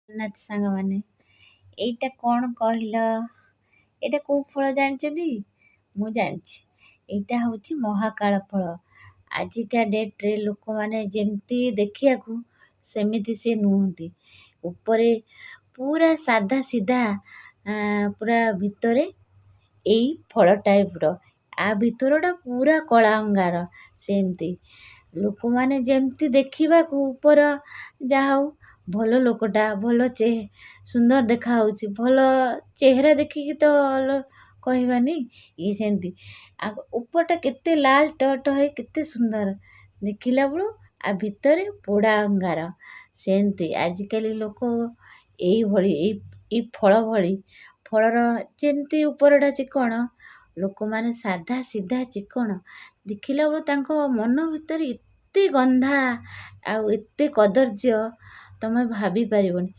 ନାଥ ସାଙ୍ଗମାନେ, ଏଇଟା କ'ଣ କହିଲ? ଏଇଟା କୋଉ ଫଳ ଜାଣିଛନ୍ତି? ମୁଁ ଜାଣିଛି, ଏଇଟା ହେଉଛି ମହାକାଳ ଫଳ। ଆଜିକା ଡେଟ୍ରେ ଲୋକମାନେ ଯେମିତି ଦେଖିବାକୁ ସେମିତି ସେ ନୁହନ୍ତି। ଉପରେ ପୁରା ସାଧା ସିଧା, ପୁରା ଭିତରେ ଏଇ ଫଳ ଟାଇପ୍ର, ଭିତରଟା ପୁରା କଳା ଅଙ୍ଗାର। ସେମିତି ଲୋକମାନେ ଯେମିତି ଦେଖିବାକୁ ଉପର, ଯାହା ହଉ ଭଲ ଲୋକଟା, ଭଲ ସୁନ୍ଦର ଦେଖାହେଉଛି, ଭଲ ଚେହେରା ଦେଖିକି ତ କହିବାନି। ଇଏ ସେମିତି ଉପରଟା କେତେ ଲାଲ ଟଟ ହେଇ କେତେ ସୁନ୍ଦର ଦେଖିଲା ବେଳୁ, ଭିତରେ ପୋଡ଼ା ଅଙ୍ଗାର। ସେମିତି ଆଜିକାଲି ଲୋକ ଏଇଭଳି ଏଇ ଫଳ ଭଳି, ଫଳର ଯେମିତି ଉପରଟା ଚିକଣ, ଲୋକମାନେ ସାଧା ସିଧା ଚିକଣ ଦେଖିଲା ବେଳୁ ତାଙ୍କ ମନ ଭିତରେ ଏତେ ଗନ୍ଧା ଆଉ ଏତେ କଦର୍ଯ୍ୟ ତମେ ଭାବି ପାରିବନି।